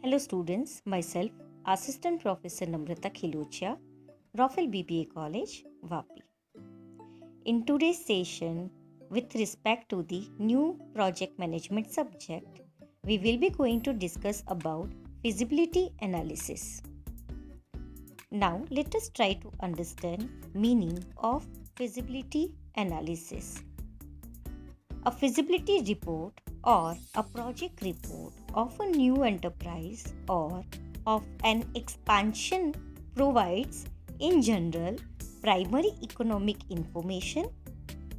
Hello students, myself Assistant Professor Namrata Khilochia, Raffle BPA College, Vapi. In today's session, with respect to the new project management subject, we will be going to discuss about feasibility analysis. Now let us try to understand meaning of feasibility analysis. A feasibility report or a project report of a new enterprise or of an expansion provides, in general, primary economic information,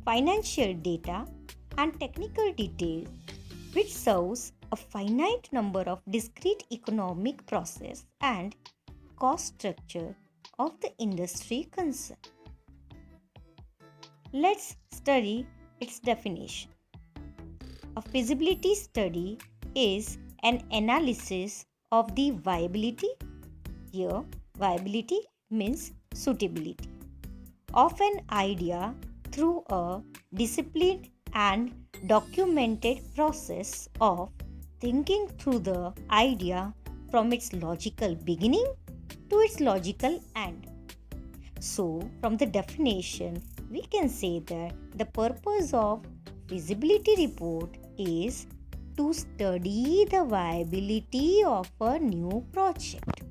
financial data, and technical details which serves a finite number of discrete economic process and cost structure of the industry concerned. Let's study its definition. A feasibility study is an analysis of the viability. Here, viability means suitability of an idea through a disciplined and documented process of thinking through the idea from its logical beginning to its logical end. So, from the definition, we can say that the purpose of feasibility report is to study the viability of a new project.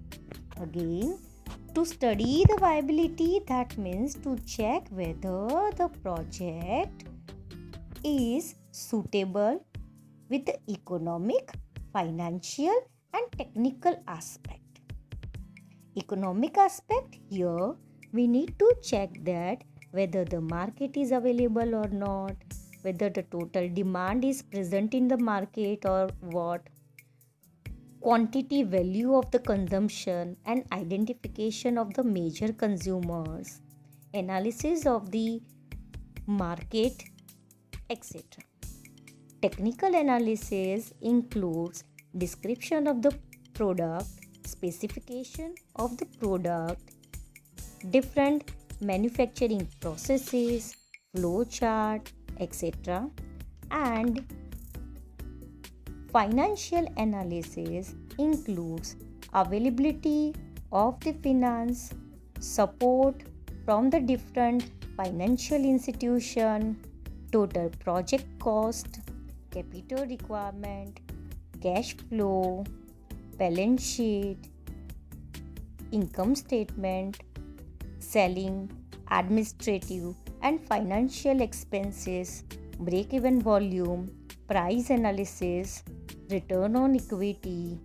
Again, to study the viability, that means to check whether the project is suitable with the economic, financial, and technical aspect. Economic aspect, here we need to check that whether the market is available or not, whether the total demand is present in the market or what, quantity value of the consumption and identification of the major consumers, analysis of the market, etc. Technical analysis includes description of the product, specification of the product, different manufacturing processes, flow chart, etc. And financial analysis includes availability of the finance, support from the different financial institution, total project cost, capital requirement, cash flow, balance sheet, income statement, selling, administrative and financial expenses, break-even volume, price analysis, return on equity,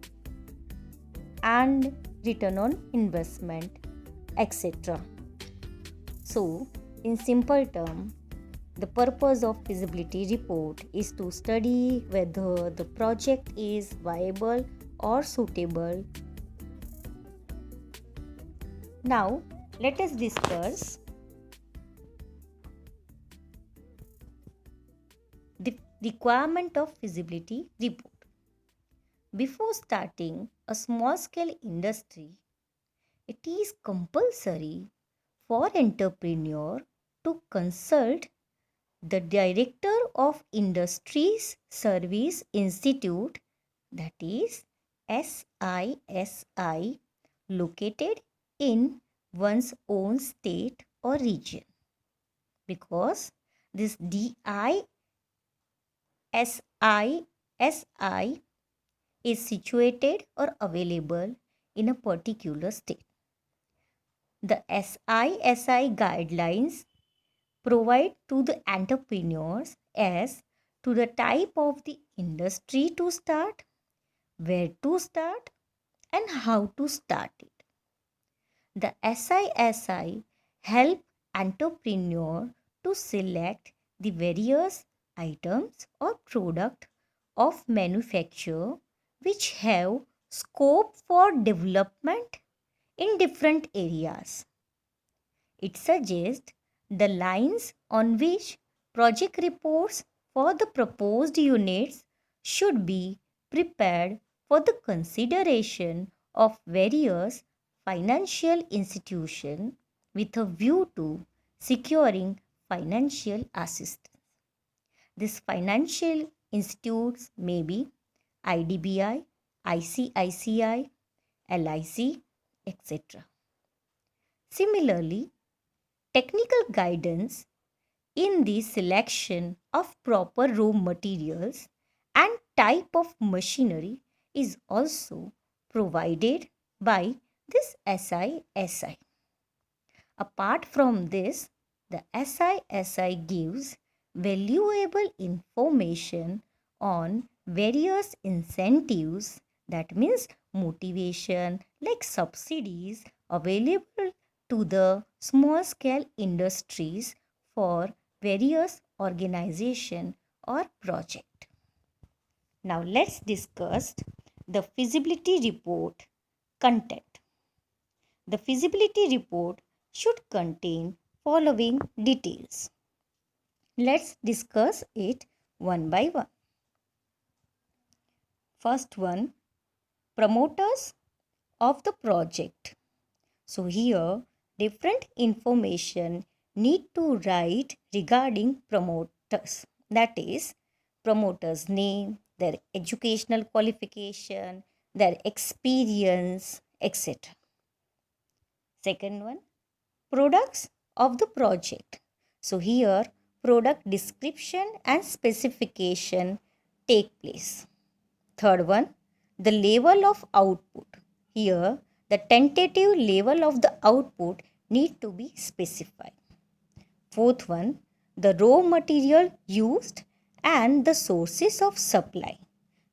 and return on investment, etc. So, in simple terms, the purpose of feasibility report is to study whether the project is viable or suitable. Now, let us discuss the requirement of feasibility report. Before starting a small scale industry, it is compulsory for entrepreneur to consult the Director of Industries Service Institute, that is SISI, located in one's own state or region, because this DISISI is situated or available in a particular state. The SISI guidelines provide to the entrepreneurs as to the type of the industry to start, where to start, and how to start it. The SISI help entrepreneur to select the various items or product of manufacture which have scope for development in different areas. It suggests the lines on which project reports for the proposed units should be prepared for the consideration of various financial institutions with a view to securing financial assistance. These financial institutes may be IDBI, ICICI, LIC, etc. Similarly, technical guidance in the selection of proper raw materials and type of machinery is also provided by this SISI. Apart from this, the SISI gives valuable information on various incentives, that means motivation like subsidies available to the small scale industries for various organization or project. Now let's discuss the feasibility report content. The feasibility report should contain following details. Let's discuss it one by one. First one, promoters of the project. So here different information need to write regarding promoters. That is, promoters' name, their educational qualification, their experience, etc. Second one, products of the project. So here product description and specification take place. Third one, the level of output. Here the tentative level of the output need to be specified. Fourth one, the raw material used and the sources of supply.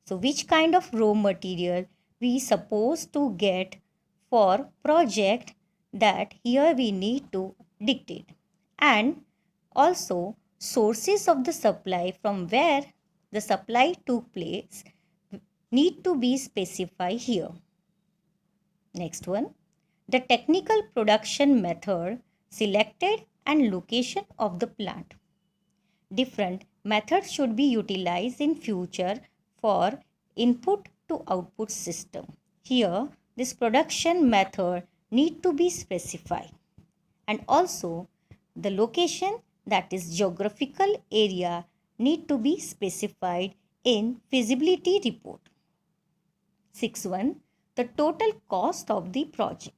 So which kind of raw material we supposed to get for project, that here we need to dictate. And also sources of the supply, from where the supply took place, need to be specified here. Next one, the technical production method selected and location of the plant. Different methods should be utilized in future for input to output system. Here this production method need to be specified, and also the location, that is geographical area, need to be specified in feasibility report. 6.1, the total cost of the project.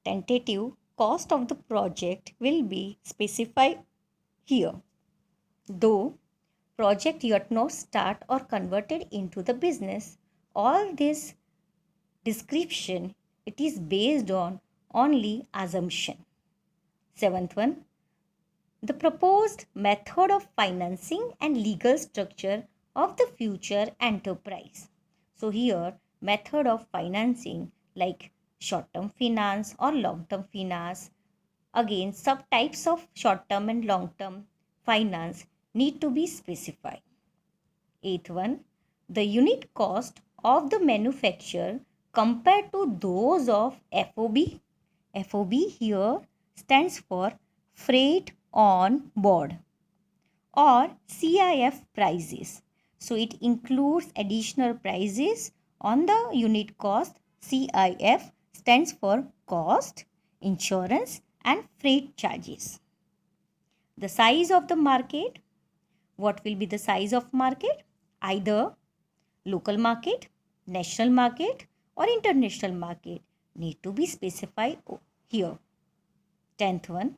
Tentative cost of the project will be specified here. Though project yet not start or converted into the business, all this description, it is based on only assumption. 7th one, the proposed method of financing and legal structure of the future enterprise. So here method of financing like short-term finance or long-term finance. Again, subtypes of short-term and long-term finance need to be specified. 8th one, the unit cost of the manufacturer compared to those of FOB. FOB here stands for freight on board, or CIF prices. So it includes additional prices on the unit cost. CIF stands for cost, insurance and freight charges. The size of the market. What will be the size of market? Either local market, national market or international market need to be specified here. 10th one,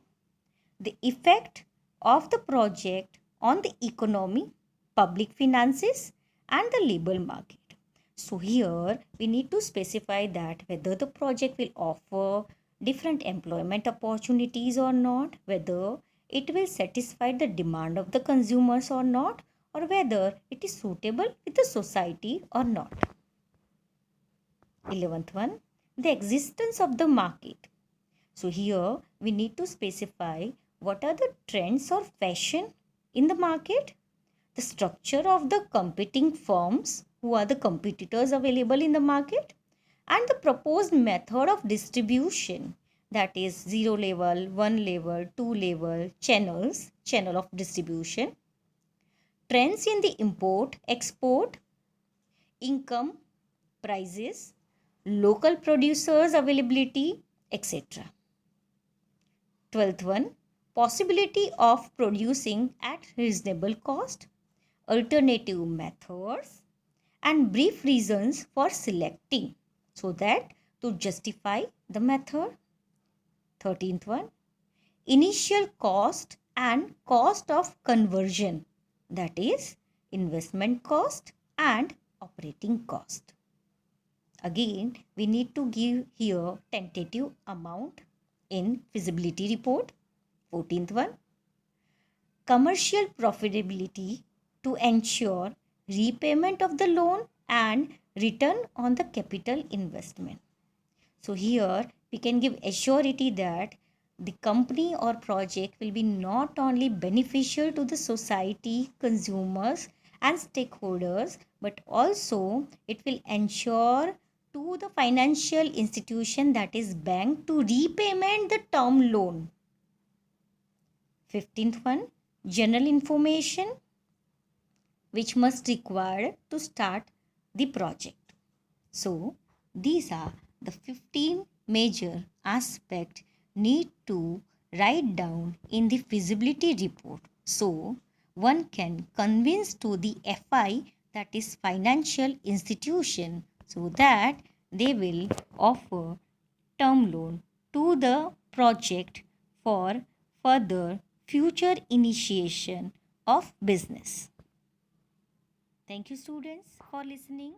the effect of the project on the economy, public finances and the labor market. So here we need to specify that whether the project will offer different employment opportunities or not, whether it will satisfy the demand of the consumers or not, or whether it is suitable with the society or not. 11th one, the existence of the market. So here we need to specify what are the trends or fashion in the market, the structure of the competing firms, who are the competitors available in the market, and the proposed method of distribution, that is 0 level, 1 level, 2 level channels, channel of distribution, trends in the import, export, income, prices, local producers availability, etc. 12th one, possibility of producing at reasonable cost, alternative methods and brief reasons for selecting so that to justify the method. 13th one, initial cost and cost of conversion, that is investment cost and operating cost. Again, we need to give here tentative amount in feasibility report. 14th one, commercial profitability to ensure repayment of the loan and return on the capital investment. So here we can give assurity that the company or project will be not only beneficial to the society, consumers and stakeholders, but also it will ensure to the financial institution, that is bank, to repayment the term loan. 15th one, general information which must require to start the project. So these are the 15 major aspects need to write down in the feasibility report, so one can convince to the FI, that is financial institution, so that they will offer term loan to the project for further future initiation of business. Thank you students for listening.